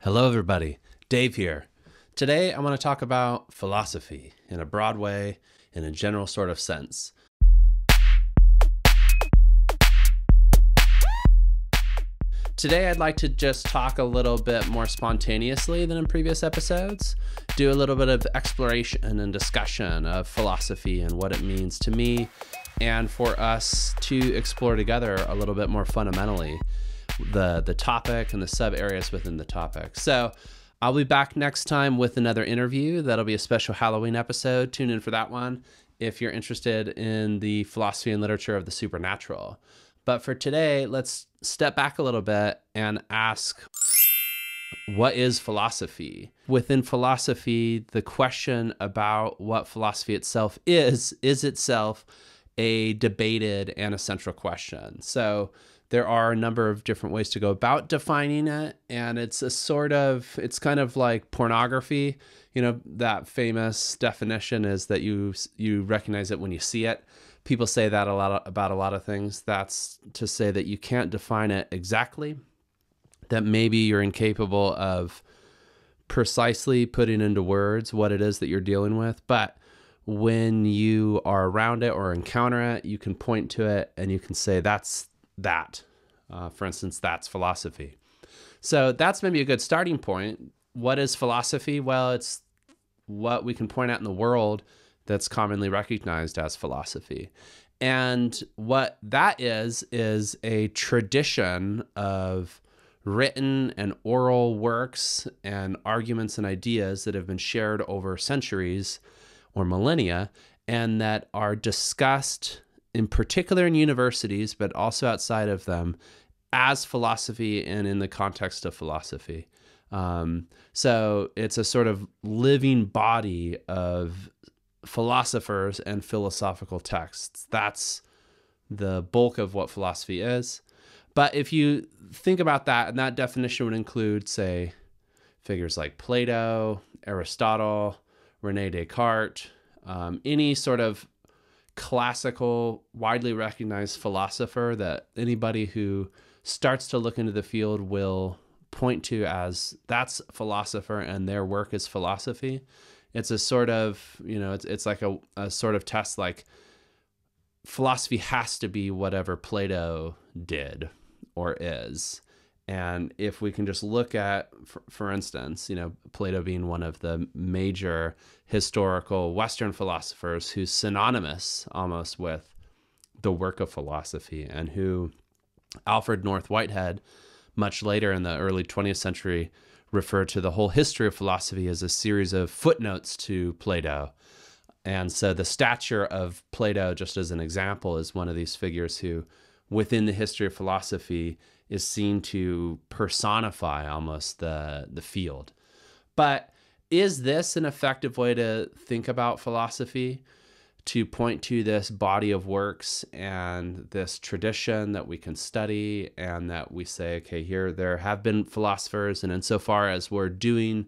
Hello, everybody. Dave here. Today, I want to talk about philosophy in a broad way, in a general sort of sense. Today, I'd like to just talk a little bit more spontaneously than in previous episodes, do a little bit of exploration and discussion of philosophy and what it means to me, and for us to explore together a little bit more fundamentally the topic and the sub areas within the topic. So I'll be back next time with another interview. That'll be a special Halloween episode. Tune in for that one if you're interested in the philosophy and literature of the supernatural. But for today, let's step back a little bit and ask, what is philosophy? Within philosophy, the question about what philosophy itself is itself a debated and a central question. So there are a number of different ways to go about defining it, and it's kind of like pornography. You know, that famous definition is that you recognize it when you see it. People say that about a lot of things. That's to say that you can't define it exactly, that maybe you're incapable of precisely putting into words what it is that you're dealing with, but when you are around it or encounter it, you can point to it and you can say, that's that. For instance, that's philosophy. So that's maybe a good starting point. What is philosophy? Well, it's what we can point out in the world that's commonly recognized as philosophy. And what that is a tradition of written and oral works and arguments and ideas that have been shared over centuries or millennia, and that are discussed in particular in universities, but also outside of them, as philosophy and in the context of philosophy. So it's a sort of living body of philosophers and philosophical texts. That's the bulk of what philosophy is. But if you think about that, and that definition would include, say, figures like Plato, Aristotle, René Descartes, any sort of classical, widely recognized philosopher that anybody who starts to look into the field will point to as that's philosopher and their work is philosophy. It's a sort of, it's like a sort of test, like philosophy has to be whatever Plato did or is. And if we can just look at, for instance, Plato being one of the major historical Western philosophers who's synonymous almost with the work of philosophy, and who Alfred North Whitehead, much later in the early 20th century, referred to the whole history of philosophy as a series of footnotes to Plato. And so the stature of Plato, just as an example, is one of these figures who, within the history of philosophy, is seen to personify almost the field. But is this an effective way to think about philosophy? To point to this body of works and this tradition that we can study, and that we say, okay, there have been philosophers, and insofar as we're doing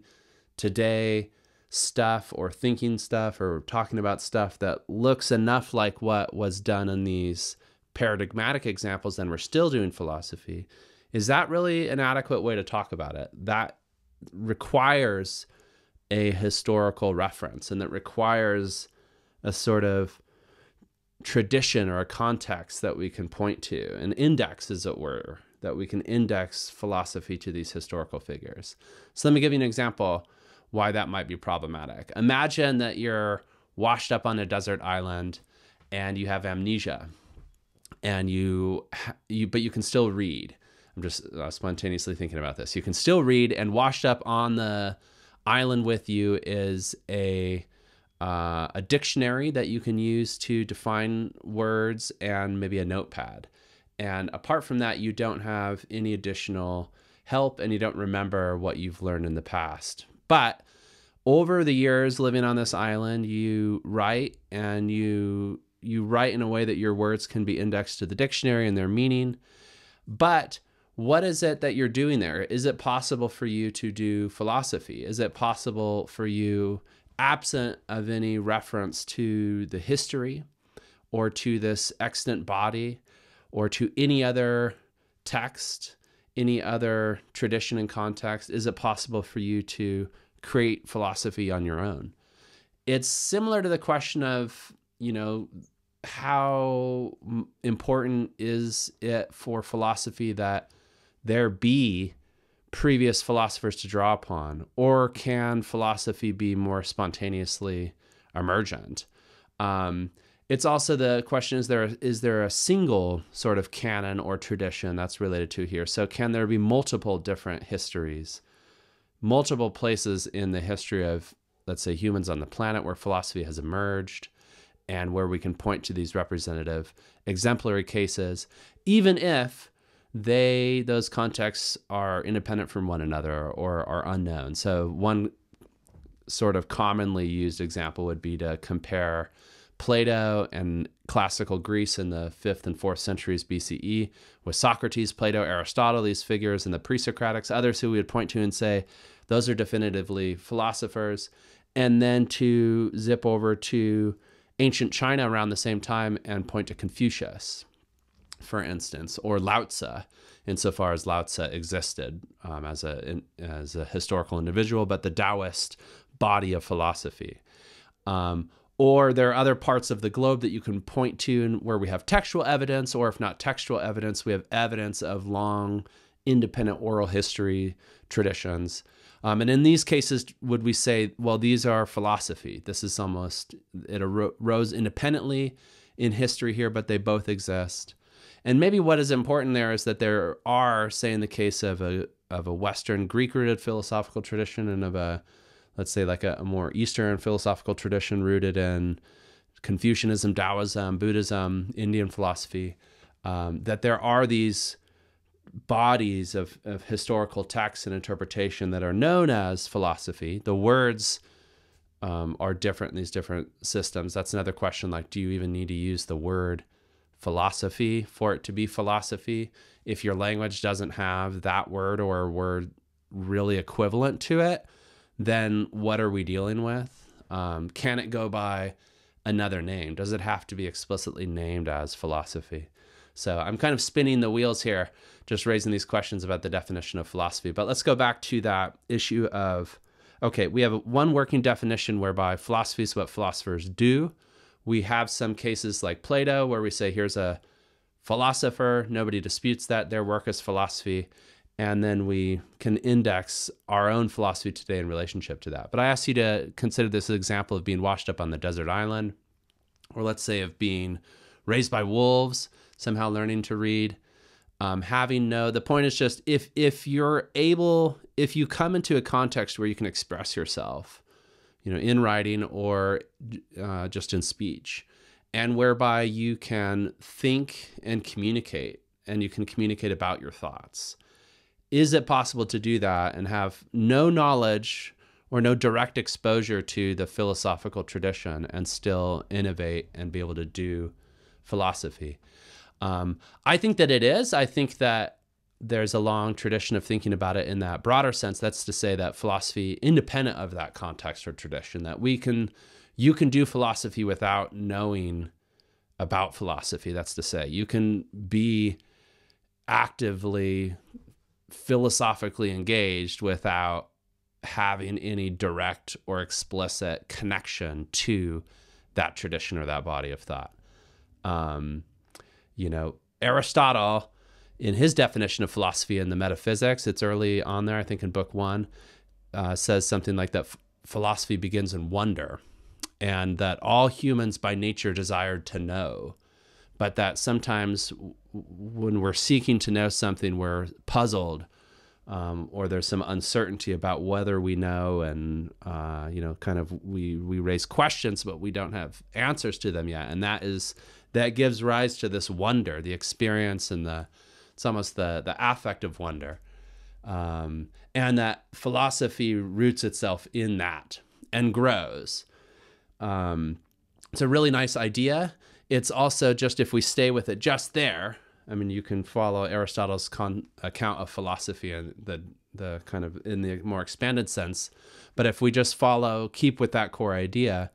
today stuff or thinking stuff or talking about stuff that looks enough like what was done in these paradigmatic examples, then we're still doing philosophy. Is that really an adequate way to talk about it? That requires a historical reference, and that requires a sort of tradition or a context that we can point to, an index, as it were, that we can index philosophy to these historical figures. So let me give you an example why that might be problematic. Imagine that you're washed up on a desert island and you have amnesia, and but you can still read. I'm just spontaneously thinking about this. You can still read, and washed up on the island with you is a dictionary that you can use to define words, and maybe a notepad. And apart from that, you don't have any additional help, and you don't remember what you've learned in the past. But over the years living on this island, you write, and you write in a way that your words can be indexed to the dictionary and their meaning. But what is it that you're doing there? Is it possible for you to do philosophy? Is it possible for you, absent of any reference to the history or to this extant body or to any other text any other tradition and context? Is it possible for you to create philosophy on your own? It's similar to the question of, how important is it for philosophy that there be previous philosophers to draw upon, or can philosophy be more spontaneously emergent? It's also the question, is there a single sort of canon or tradition that's related to here? So can there be multiple different histories, multiple places in the history of, let's say, humans on the planet where philosophy has emerged, and where we can point to these representative exemplary cases, even if those contexts are independent from one another or are unknown. So one sort of commonly used example would be to compare Plato and classical Greece in the 5th and 4th centuries BCE with Socrates, Plato, Aristotle, these figures, and the pre-Socratics, others who we would point to and say, those are definitively philosophers. And then to zip over to ancient China around the same time and point to Confucius, for instance, or Lao Tzu, insofar as Lao Tzu existed as a historical individual, but the Taoist body of philosophy. Or there are other parts of the globe that you can point to where we have textual evidence, or if not textual evidence, we have evidence of long independent oral history traditions. And in these cases, would we say, well, these are philosophy? This is almost, it arose independently in history here, but they both exist. And maybe what is important there is that there are, say, in the case of a Western Greek-rooted philosophical tradition and of a, let's say, like a more Eastern philosophical tradition rooted in Confucianism, Taoism, Buddhism, Indian philosophy, that there are these bodies of historical texts and interpretation that are known as philosophy. The words are different in these different systems. That's another question, like, do you even need to use the word philosophy for it to be philosophy? If your language doesn't have that word or a word really equivalent to it, then what are we dealing with? Can it go by another name? Does it have to be explicitly named as philosophy? So I'm kind of spinning the wheels here, just raising these questions about the definition of philosophy. But let's go back to that issue of, okay, we have one working definition whereby philosophy is what philosophers do. We have some cases like Plato where we say, here's a philosopher, nobody disputes that, their work is philosophy. And then we can index our own philosophy today in relationship to that. But I asked you to consider this an example of being washed up on the desert island, or let's say of being raised by wolves, somehow learning to read, the point is just if you come into a context where you can express yourself, in writing or just in speech, and whereby you can think and you can communicate about your thoughts. Is it possible to do that and have no knowledge or no direct exposure to the philosophical tradition and still innovate and be able to do philosophy? I think that it is. I think that there's a long tradition of thinking about it in that broader sense. That's to say that philosophy, independent of that context or tradition, that you can do philosophy without knowing about philosophy. That's to say, you can be actively philosophically engaged without having any direct or explicit connection to that tradition or that body of thought. Aristotle, in his definition of philosophy and the metaphysics, it's early on there, I think in book 1, says something like that philosophy begins in wonder, and that all humans by nature desired to know, but that sometimes when we're seeking to know something, we're puzzled, or there's some uncertainty about whether we know, and we raise questions, but we don't have answers to them yet, and that gives rise to this wonder, the experience, and it's almost the affect of wonder, and that philosophy roots itself in that and grows. It's a really nice idea. It's also, just if we stay with it just there, I mean, you can follow Aristotle's account of philosophy and the kind of in the more expanded sense. But if we just keep with that core idea,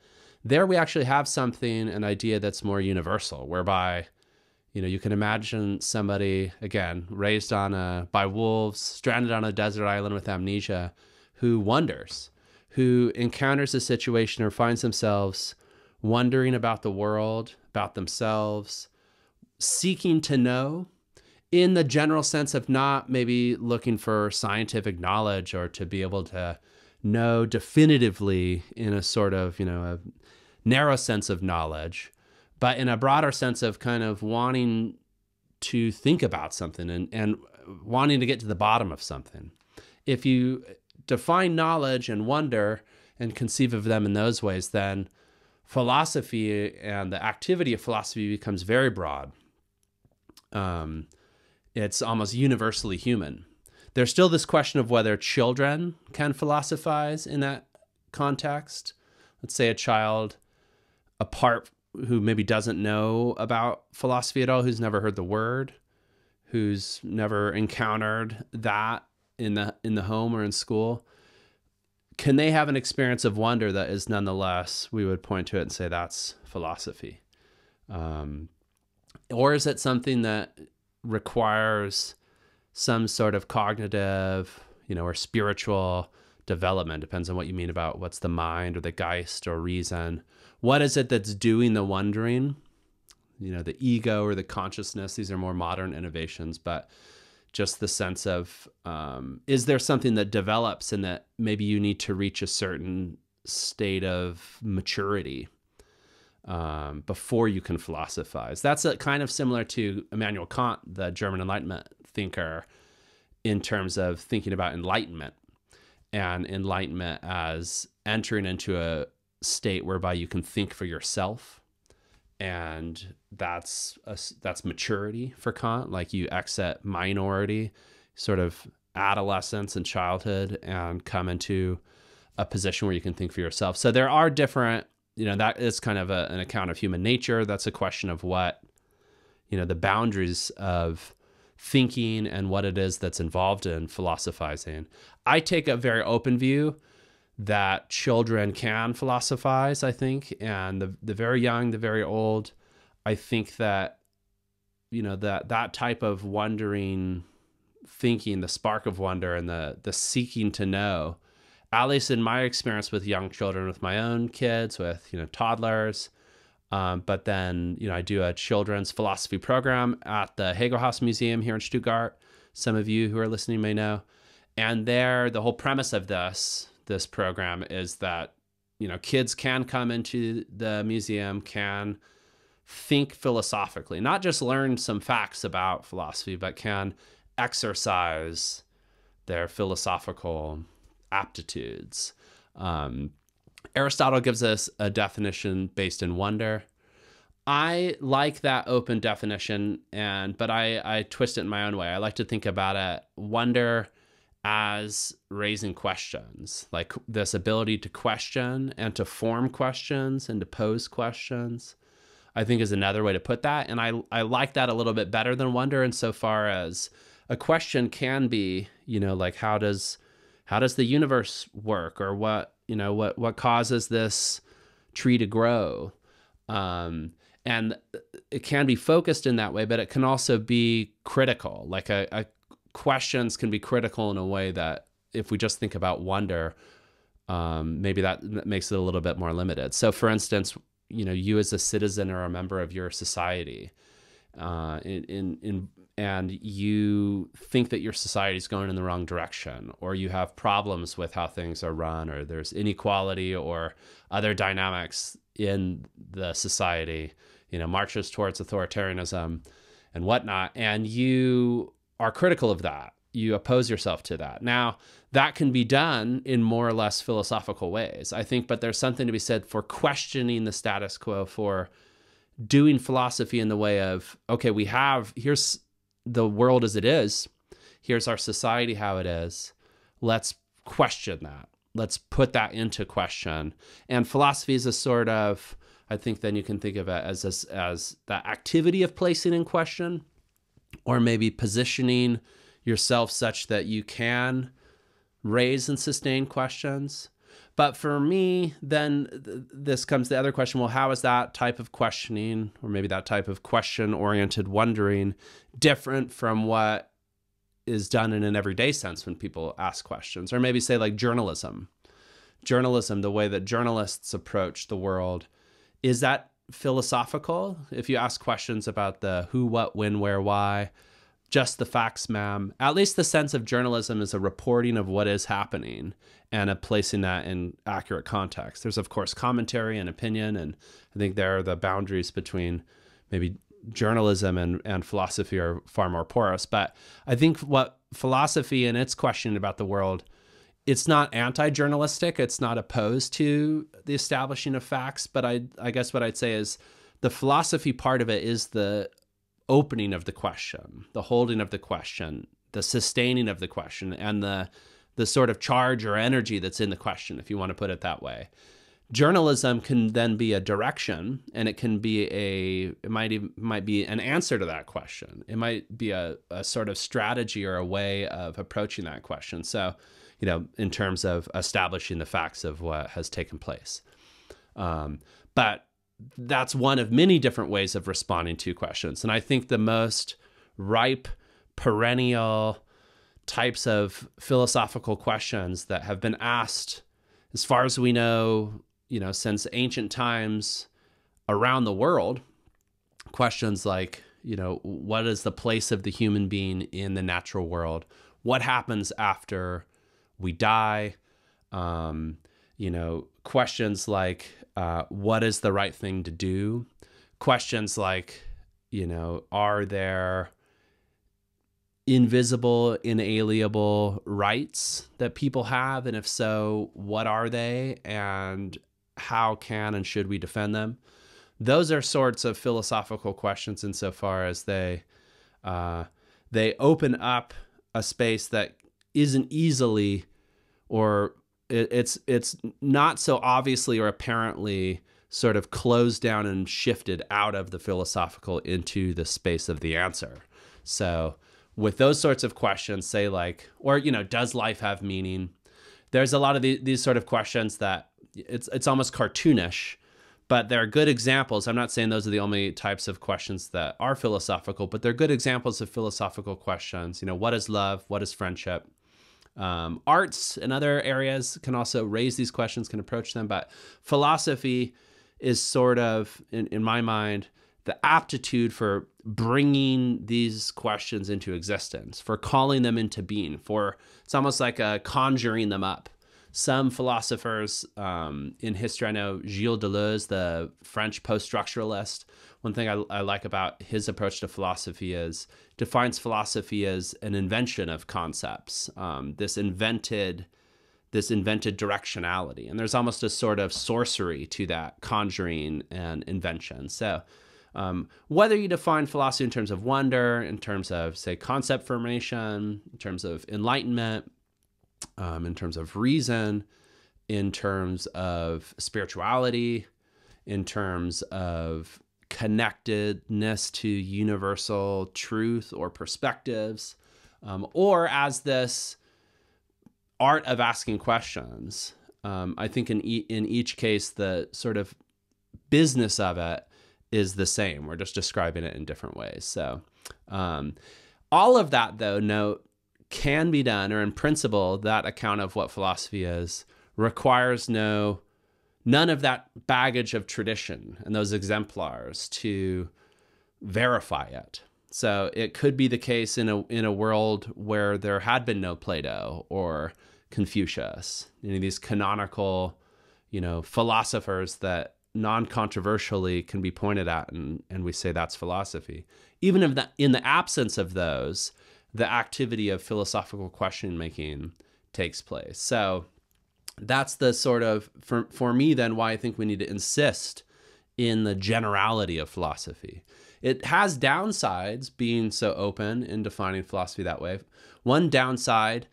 there we actually have an idea that's more universal, whereby, You can imagine somebody, again, raised by wolves, stranded on a desert island with amnesia, who wonders, who encounters a situation or finds themselves wondering about the world, about themselves, seeking to know, in the general sense of not maybe looking for scientific knowledge or to be able to know definitively in a sort of, a narrow sense of knowledge, but in a broader sense of kind of wanting to think about something and wanting to get to the bottom of something. If you define knowledge and wonder and conceive of them in those ways, then philosophy and the activity of philosophy becomes very broad. It's almost universally human. There's still this question of whether children can philosophize in that context. Let's say a child who maybe doesn't know about philosophy at all, who's never heard the word, who's never encountered that in the home or in school. Can they have an experience of wonder that is nonetheless, we would point to it and say that's philosophy? Or is it something that requires some sort of cognitive, or spiritual development? Depends on what you mean about what's the mind or the Geist or reason. What is it that's doing the wondering? The ego or the consciousness. These are more modern innovations, but just the sense of, is there something that develops and that maybe you need to reach a certain state of maturity before you can philosophize? That's kind of similar to Immanuel Kant, the German Enlightenment thinker, in terms of thinking about enlightenment, and enlightenment as entering into a state whereby you can think for yourself. And that's maturity for Kant. Like, you exit minority, sort of adolescence and childhood, and come into a position where you can think for yourself. So there are different, that is kind of an account of human nature. That's a question of what, the boundaries of thinking and what it is that's involved in philosophizing. I take a very open view that children can philosophize, I think, and the very young, the very old. I think that, that type of wondering thinking, the spark of wonder and the seeking to know, at least in my experience with young children, with my own kids, with, toddlers, but then, I do a children's philosophy program at the Hegel-Haus Museum here in Stuttgart. Some of you who are listening may know. And there, the whole premise of this program is that, kids can come into the museum, can think philosophically, not just learn some facts about philosophy, but can exercise their philosophical aptitudes. Aristotle gives us a definition based in wonder. I like that open definition, but I twist it in my own way. I like to think about it, wonder as raising questions, like this ability to question and to form questions and to pose questions, I think is another way to put that. And I like that a little bit better than wonder, insofar as a question can be, like how does the universe work, or what causes this tree to grow? And it can be focused in that way, but it can also be critical. Like questions can be critical in a way that, if we just think about wonder, maybe that makes it a little bit more limited. So, for instance, you as a citizen or a member of your society, and you think that your society is going in the wrong direction, or you have problems with how things are run, or there's inequality or other dynamics in the society, marches towards authoritarianism and whatnot, and you are critical of that. You oppose yourself to that. Now, that can be done in more or less philosophical ways, I think, but there's something to be said for questioning the status quo, for doing philosophy in the way of, okay, here's the world as it is. Here's our society how it is. Let's question that. Let's put that into question. And philosophy is a sort of, I think then you can think of it as that activity of placing in question, or maybe positioning yourself such that you can raise and sustain questions. But for me, then this comes to the other question. Well, how is that type of questioning, or maybe that type of question-oriented wondering, different from what is done in an everyday sense when people ask questions? Or maybe say like journalism. Journalism, the way that journalists approach the world, is that philosophical? If you ask questions about the who, what, when, where, why, just the facts, ma'am. At least the sense of journalism is a reporting of what is happening and a placing that in accurate context. There's, of course, commentary and opinion, and I think there are the boundaries between maybe journalism and philosophy are far more porous. But I think what philosophy and its question about the world, it's not anti-journalistic. It's not opposed to the establishing of facts. But I guess what I'd say is the philosophy part of it is the opening of the question, the holding of the question, the sustaining of the question, and the sort of charge or energy that's in the question, if you want to put it that way. Journalism can then be a direction, and it can be it might be an answer to that question. It might be a sort of strategy or a way of approaching that question. So, in terms of establishing the facts of what has taken place. But that's one of many different ways of responding to questions. And I think the most ripe, perennial types of philosophical questions that have been asked, as far as we know, since ancient times around the world, questions like, what is the place of the human being in the natural world? What happens after we die? Questions like, what is the right thing to do? Questions like, are there invisible, inalienable rights that people have? And if so, what are they? And how can and should we defend them? Those are sorts of philosophical questions insofar as they open up a space that isn't easily, or it's not so obviously or apparently sort of closed down and shifted out of the philosophical into the space of the answer. So with those sorts of questions, say like, or, does life have meaning? There's a lot of these sort of questions that it's almost cartoonish, but they're good examples. I'm not saying those are the only types of questions that are philosophical, but they're good examples of philosophical questions. What is love? What is friendship? Arts and other areas can also raise these questions, can approach them, but philosophy is sort of, in my mind, the aptitude for bringing these questions into existence, for calling them into being, it's almost like conjuring them up. Some philosophers in history, I know Gilles Deleuze, the French post-structuralist, one thing I like about his approach to philosophy is defines philosophy as an invention of concepts, this invented directionality. And there's almost a sort of sorcery to that conjuring and invention. So whether you define philosophy in terms of wonder, in terms of, say, concept formation, in terms of enlightenment, in terms of reason, in terms of spirituality, in terms of connectedness to universal truth or perspectives, or as this art of asking questions. I think in each case, the sort of business of it is the same. We're just describing it in different ways. So all of that, though, note, can be done, or in principle, that account of what philosophy is requires none of that baggage of tradition and those exemplars to verify it. So it could be the case in a world where there had been no Plato or Confucius, these canonical, philosophers that non-controversially can be pointed at, and we say that's philosophy. Even if in the absence of those, the activity of philosophical question making takes place. So that's the sort of, for me then, why I think we need to insist in the generality of philosophy. It has downsides being so open in defining philosophy that way. One downside,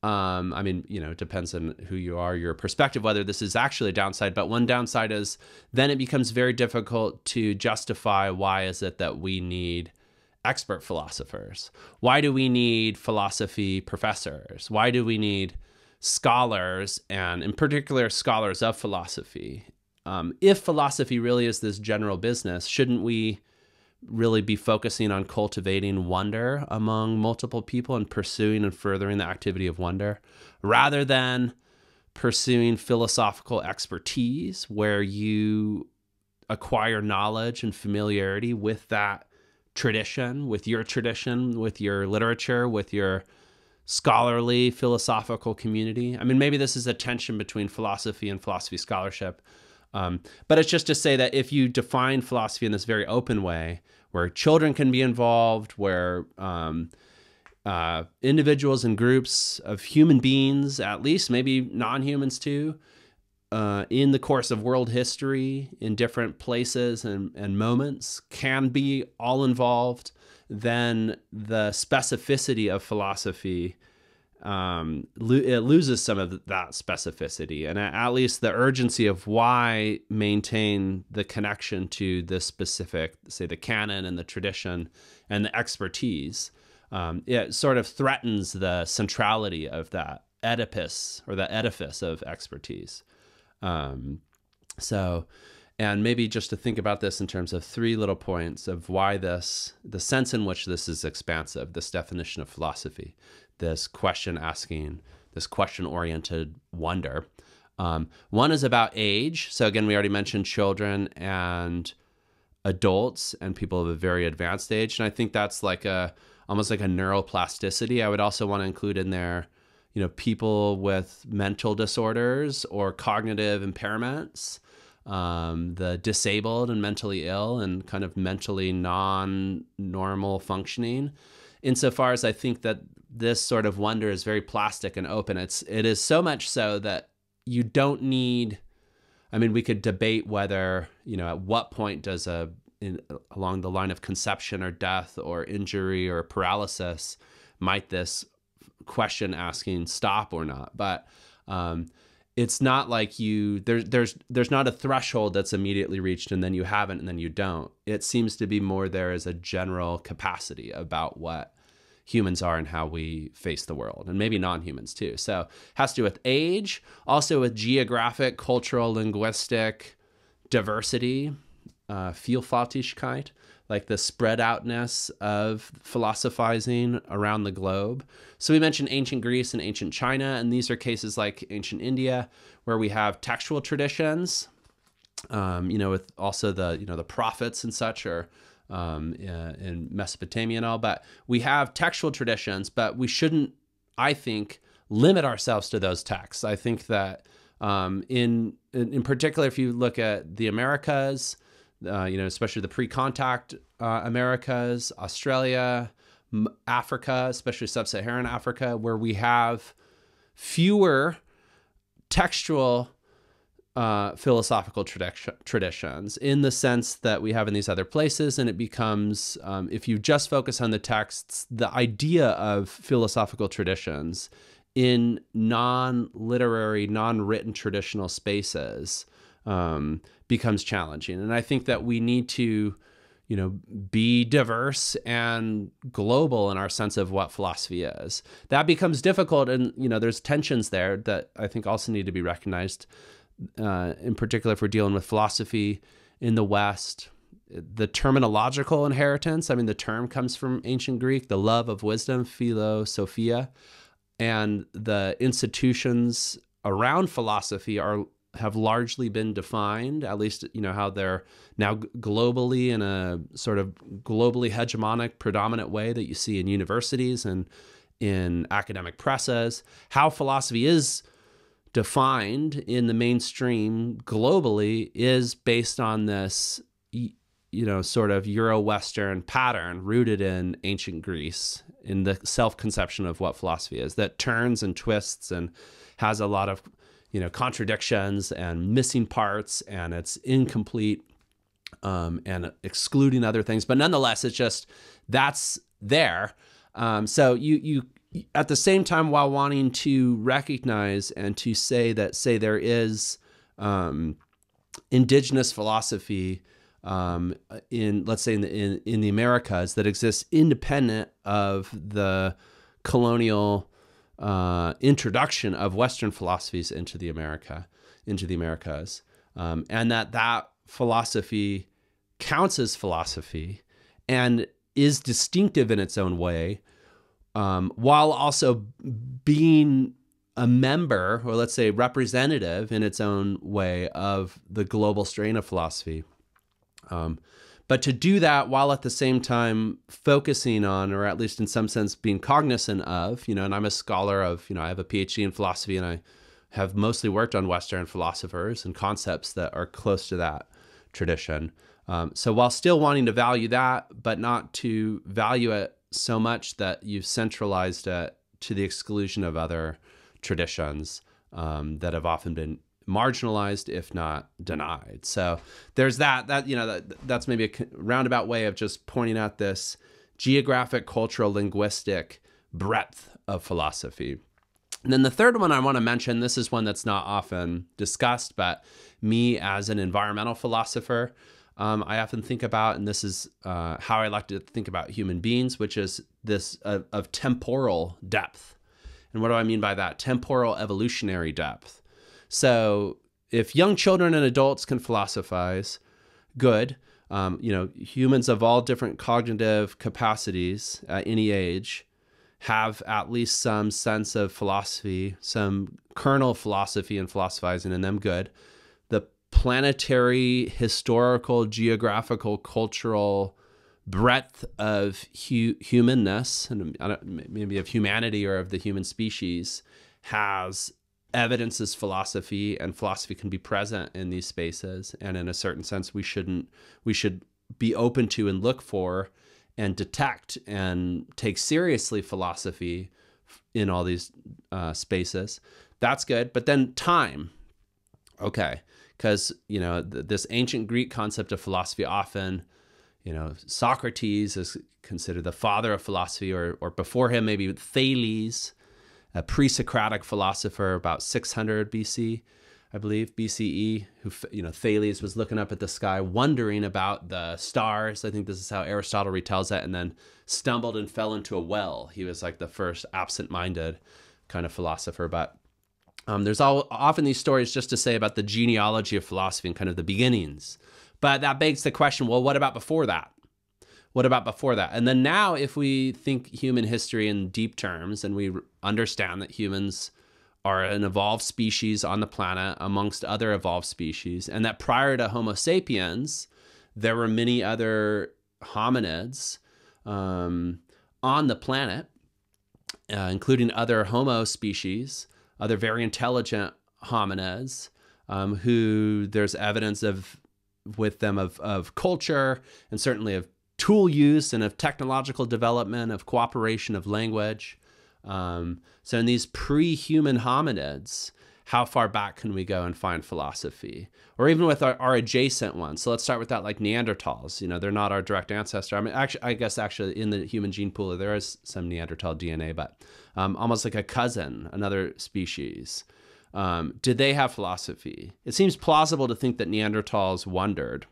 it depends on who you are, your perspective, whether this is actually a downside, but one downside is then it becomes very difficult to justify why is it that we need expert philosophers? Why do we need philosophy professors? Why do we need scholars, and in particular scholars of philosophy, if philosophy really is this general business, shouldn't we really be focusing on cultivating wonder among multiple people and pursuing and furthering the activity of wonder, rather than pursuing philosophical expertise where you acquire knowledge and familiarity with that tradition, with your literature, with your scholarly philosophical community? I mean, maybe this is a tension between philosophy and philosophy scholarship. But it's just to say that if you define philosophy in this very open way, where children can be involved, where individuals and groups of human beings, at least maybe non-humans too, in the course of world history in different places and moments can be all involved, then the specificity of philosophy, it loses some of that specificity, and at least the urgency of why maintain the connection to this specific, say, the canon and the tradition and the expertise. It sort of threatens the centrality of that Oedipus, or the edifice of expertise. And maybe just to think about this in terms of 3 little points of why the sense in which this is expansive, this definition of philosophy, this question asking, this question oriented wonder. One is about age. So again, we already mentioned children and adults and people of a very advanced age. And I think that's like almost like a neuroplasticity. I would also want to include in there, people with mental disorders or cognitive impairments, the disabled and mentally ill and kind of mentally non-normal functioning. Insofar as I think that this sort of wonder is very plastic and open. It is so much so that you don't need, I mean, we could debate whether, at what point does along the line of conception or death or injury or paralysis, might this question asking stop or not? But it's not like there's not a threshold that's immediately reached and then you haven't and then you don't. It seems to be more there as a general capacity about what humans are and how we face the world, and maybe non-humans too. So it has to do with age, also with geographic, cultural, linguistic diversity, Vielfältigkeit, like the spread outness of philosophizing around the globe. So we mentioned ancient Greece and ancient China, and these are cases like ancient India, where we have textual traditions, with also the prophets and such, or in Mesopotamia and all. But we have textual traditions, but we shouldn't, I think, limit ourselves to those texts. I think that in particular, if you look at the Americas, especially the pre-contact Americas, Australia, Africa, especially sub-Saharan Africa, where we have fewer textual philosophical traditions in the sense that we have in these other places. And it becomes, if you just focus on the texts, the idea of philosophical traditions in non-literary, non-written traditional spaces becomes challenging. And I think that we need to, be diverse and global in our sense of what philosophy is. That becomes difficult, and, there's tensions there that I think also need to be recognized, in particular if we're dealing with philosophy in the West. The terminological inheritance, I mean, the term comes from ancient Greek, the love of wisdom, philosophia, and the institutions around philosophy have largely been defined, at least, how they're now globally, in a sort of globally hegemonic, predominant way that you see in universities and in academic presses. How philosophy is defined in the mainstream globally is based on this, sort of Euro-Western pattern rooted in ancient Greece, in the self-conception of what philosophy is, that turns and twists and has a lot of contradictions and missing parts, and it's incomplete and excluding other things. But nonetheless, it's just, that's there. So you at the same time, while wanting to recognize and to say that, there is indigenous philosophy in, let's say, in the Americas that exists independent of the colonial introduction of Western philosophies into the Americas, and that philosophy counts as philosophy and is distinctive in its own way, while also being a member, or let's say representative in its own way, of the global strain of philosophy. But to do that while at the same time focusing on, or at least in some sense being cognizant of, and I'm a scholar of, I have a PhD in philosophy, and I have mostly worked on Western philosophers and concepts that are close to that tradition. So while still wanting to value that, but not to value it so much that you've centralized it to the exclusion of other traditions that have often been marginalized, if not denied. So there's that's maybe a roundabout way of just pointing out this geographic, cultural, linguistic breadth of philosophy. And then the third one I want to mention, this is one that's not often discussed, but me as an environmental philosopher, I often think about, and this is how I like to think about human beings, which is this of temporal depth. And what do I mean by that? Temporal evolutionary depth. So if young children and adults can philosophize, good. Humans of all different cognitive capacities at any age have at least some sense of philosophy, some kernel of philosophy and philosophizing in them, good. The planetary, historical, geographical, cultural breadth of humanness, and maybe of humanity or of the human species, has evidences philosophy, and philosophy can be present in these spaces. And in a certain sense, we should be open to and look for and detect and take seriously philosophy in all these spaces. That's good. But then time. Okay. Because, this ancient Greek concept of philosophy often, Socrates is considered the father of philosophy, or before him, maybe Thales, a pre-Socratic philosopher about 600 BC, I believe, BCE, who, Thales was looking up at the sky, wondering about the stars. I think this is how Aristotle retells it, and then stumbled and fell into a well. He was like the first absent-minded kind of philosopher. But there's often these stories just to say about the genealogy of philosophy and kind of the beginnings. But that begs the question, well, what about before that? What about before that? And then now, if we think human history in deep terms, and we understand that humans are an evolved species on the planet amongst other evolved species, and that prior to Homo sapiens, there were many other hominids on the planet, including other Homo species, other very intelligent hominids, who there's evidence with them of culture, and certainly of tool use, and of technological development, of cooperation, of language. So in these pre-human hominids, how far back can we go and find philosophy? Or even with our adjacent ones. So let's start with that, like Neanderthals. They're not our direct ancestor. I mean, I guess in the human gene pool, there is some Neanderthal DNA, but almost like a cousin, another species. Did they have philosophy? It seems plausible to think that Neanderthals wondered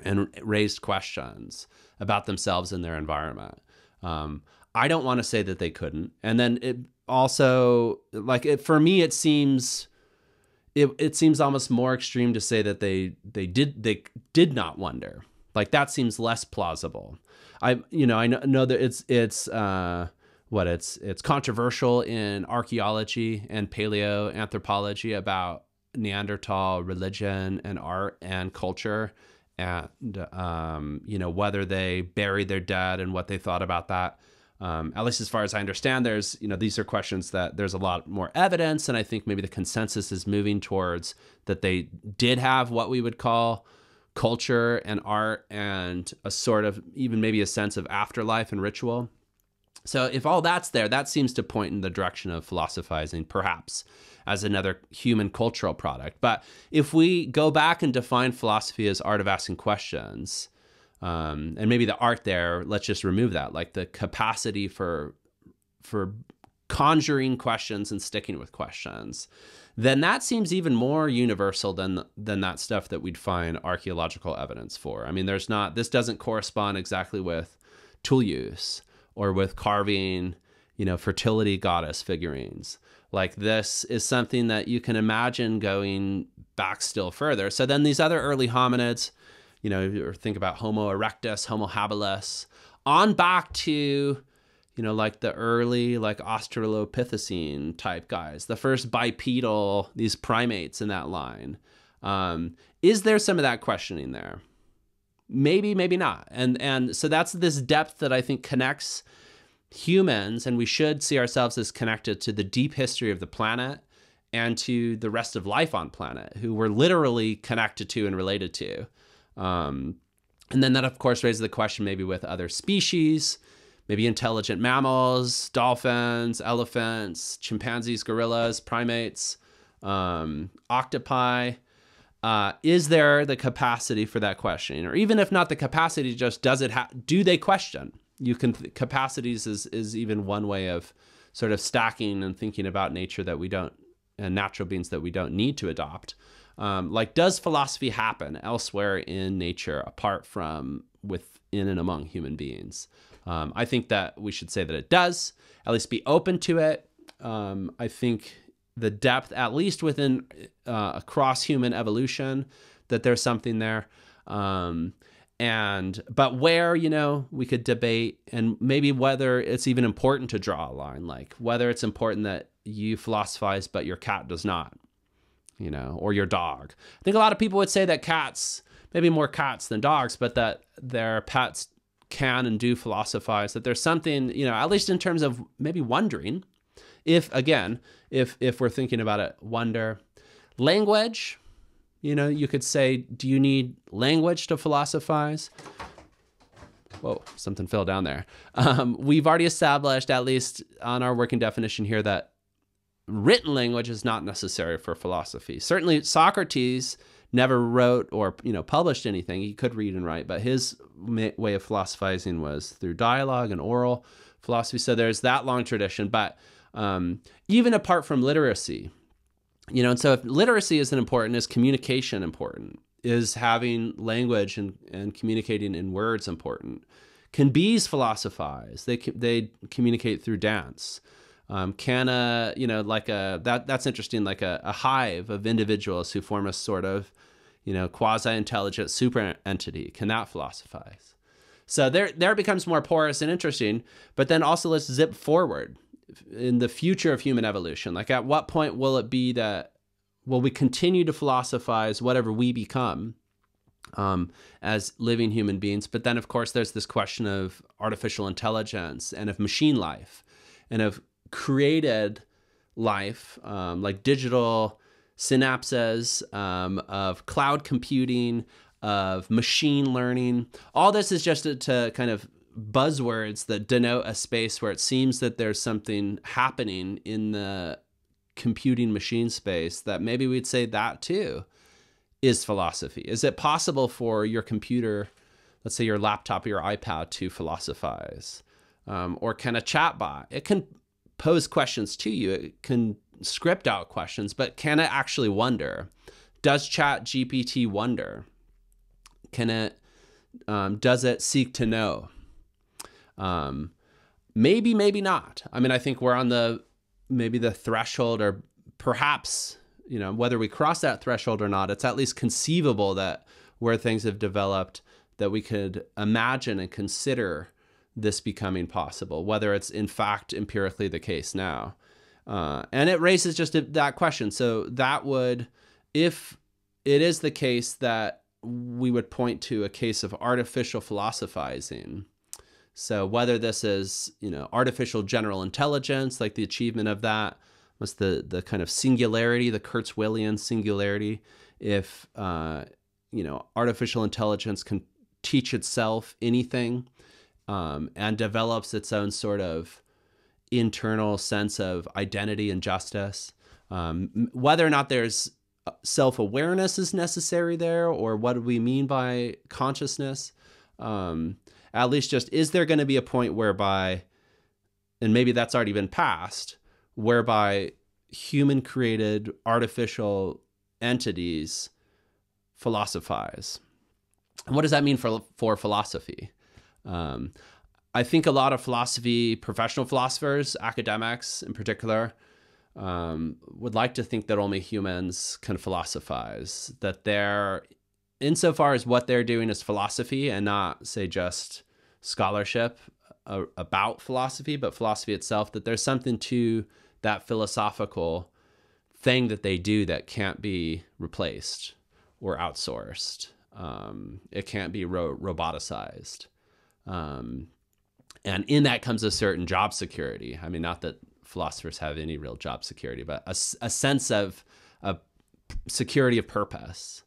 and raised questions about themselves and their environment. I don't want to say that they couldn't. And then it also, for me, it seems almost more extreme to say that they did not wonder. Like, that seems less plausible. I know that it's controversial in archaeology and paleoanthropology about Neanderthal religion and art and culture, and whether they buried their dead and what they thought about that. At least as far as I understand, these are questions that there's a lot more evidence, and I think maybe the consensus is moving towards that they did have what we would call culture and art, and a sort of, even maybe a sense of afterlife and ritual. So if all that's there, that seems to point in the direction of philosophizing, perhaps, as another human cultural product. But if we go back and define philosophy as art of asking questions, and maybe the art there, let's just remove that, like the capacity for conjuring questions and sticking with questions, then that seems even more universal than that stuff that we'd find archaeological evidence for. I mean, this doesn't correspond exactly with tool use or with carving, fertility goddess figurines. Like this is something that you can imagine going back still further. So then these other early hominids, or think about Homo erectus, Homo habilis, on back to, like the early, like Australopithecine type guys, the first bipedal, these primates in that line. Is there some of that questioning there? Maybe, maybe not. And so that's this depth that I think connects humans, and we should see ourselves as connected to the deep history of the planet and to the rest of life on planet, who we're literally connected to and related to. And then that, of course, raises the question maybe with other species, maybe intelligent mammals, dolphins, elephants, chimpanzees, gorillas, primates, octopi. Is there the capacity for that questioning? Or even if not the capacity, just do they question? Capacities is even one way of sort of stacking and thinking about nature that we don't, and natural beings that we don't need to adopt. Like, does philosophy happen elsewhere in nature apart from within and among human beings? I think that we should say that it does, at least be open to it. I think the depth, at least within across human evolution, that there's something there. But where, we could debate, and maybe whether it's even important to draw a line, like whether it's important that you philosophize, but your cat does not, or your dog. I think a lot of people would say that cats, maybe more cats than dogs, but that their pets can and do philosophize, that there's something, at least in terms of maybe wondering, if we're thinking about it, wonder. Language, you could say, do you need language to philosophize? Whoa, something fell down there. We've already established, at least on our working definition here, that written language is not necessary for philosophy. Certainly Socrates never wrote or published anything. He could read and write, but his way of philosophizing was through dialogue and oral philosophy. So there's that long tradition. But even apart from literacy, and so if literacy isn't important, is communication important? Is having language and communicating in words important? Can bees philosophize? They communicate through dance. That's interesting, like a hive of individuals who form a sort of, quasi-intelligent super entity. Can that philosophize? So there it becomes more porous and interesting, but then also let's zip forward in the future of human evolution. Like, at what point will it be that, will we continue to philosophize whatever we become as living human beings? But then, of course, there's this question of artificial intelligence and of machine life and of created life, like digital synapses, of cloud computing, of machine learning. All this is just to kind of buzzwords that denote a space where it seems that there's something happening in the computing machine space that maybe we'd say that too is philosophy. Is it possible for your computer, let's say your laptop or your iPad, to philosophize? Or can a chatbot, it can pose questions to you, it can script out questions, but can it actually wonder? Does ChatGPT wonder? Can it, does it seek to know? Maybe, maybe not. I mean, I think we're on maybe the threshold, or perhaps, whether we cross that threshold or not, it's at least conceivable that where things have developed, that we could imagine and consider this becoming possible, whether it's in fact empirically the case now. And it raises just that question. So that would, if it is the case that we would point to a case of artificial philosophizing, so whether this is, artificial general intelligence, like the achievement of that, was the kind of singularity, the Kurzweilian singularity. If, artificial intelligence can teach itself anything, and develops its own sort of internal sense of identity and justice, whether or not there's self-awareness is necessary there, or what do we mean by consciousness? At least just, is there going to be a point whereby, and maybe that's already been passed, whereby human-created artificial entities philosophize? And what does that mean for philosophy? I I think a lot of philosophy, professional philosophers, academics in particular, would like to think that only humans can philosophize, that they're, insofar as what they're doing is philosophy and not, say, just scholarship about philosophy, but philosophy itself, that there's something to that philosophical thing that they do that can't be replaced or outsourced. It can't be roboticized. And in that comes a certain job security. I mean, not that philosophers have any real job security, but a sense of security of purpose.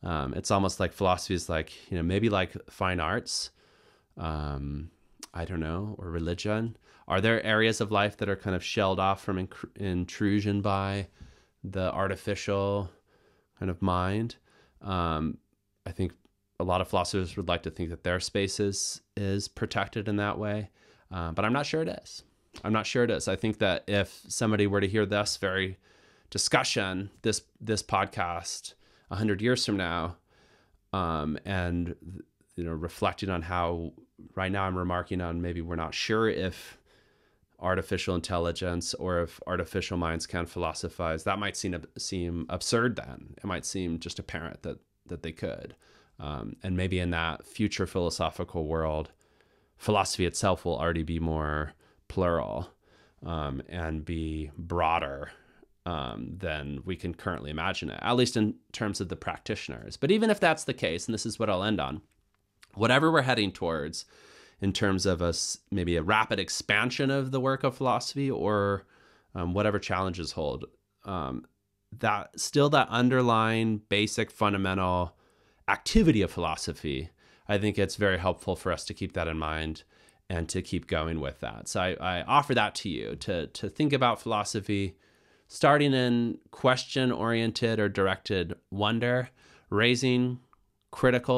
It's almost like philosophy is like, maybe like fine arts, I don't know, or religion. Are there areas of life that are kind of shelled off from intrusion by the artificial kind of mind? I think a lot of philosophers would like to think that their space is protected in that way, but I'm not sure it is. I think that if somebody were to hear this very discussion, this podcast 100 years from now, and reflecting on how right now I'm remarking on maybe we're not sure if artificial intelligence or if artificial minds can philosophize, that might seem absurd then. It might seem just apparent that they could. And maybe in that future philosophical world, philosophy itself will already be more plural and be broader than we can currently imagine it, at least in terms of the practitioners. But even if that's the case, and this is what I'll end on, whatever we're heading towards in terms of maybe a rapid expansion of the work of philosophy or whatever challenges hold, that underlying basic fundamental activity of philosophy, I think it's very helpful for us to keep that in mind and to keep going with that. So I offer that to you to think about philosophy starting in question-oriented or directed wonder, raising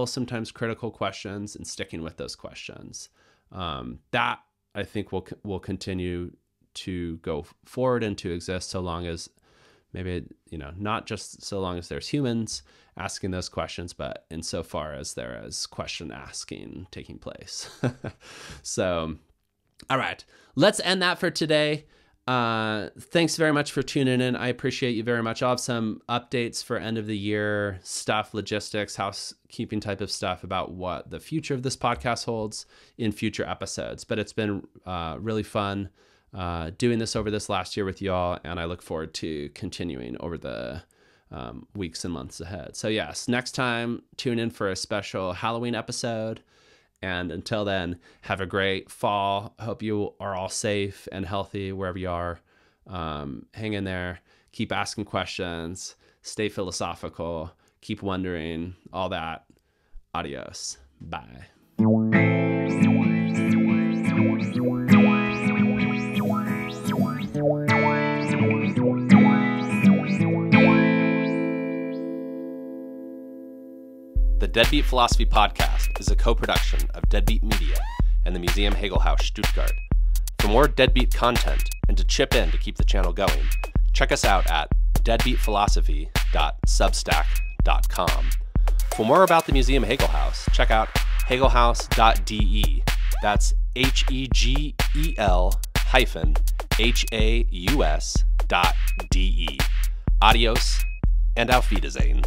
sometimes critical questions and sticking with those questions. That I think will continue to go forward and to exist so long as maybe, not just so long as there's humans asking those questions, but insofar as there is question asking taking place. So, all right, let's end that for today. Thanks very much for tuning in. I appreciate you very much. I'll have some updates for end of the year stuff, logistics, housekeeping type of stuff about what the future of this podcast holds in future episodes. But it's been really fun doing this over this last year with y'all, and I look forward to continuing over the weeks and months ahead. So yes, next time, tune in for a special Halloween episode. And until then, have a great fall. I hope you are all safe and healthy wherever you are. Hang in there. Keep asking questions. Stay philosophical. Keep wondering. All that. Adios. Bye. The Deadbeat Philosophy Podcast is a co-production of Deadbeat Media and the Museum Hegel-Haus, Stuttgart. For more Deadbeat content and to chip in to keep the channel going, check us out at deadbeatphilosophy.substack.com. For more about the Museum Hegel-Haus, check out hegelhaus.de. That's HEGEL-HAUS.de. Adios and auf Wiedersehen.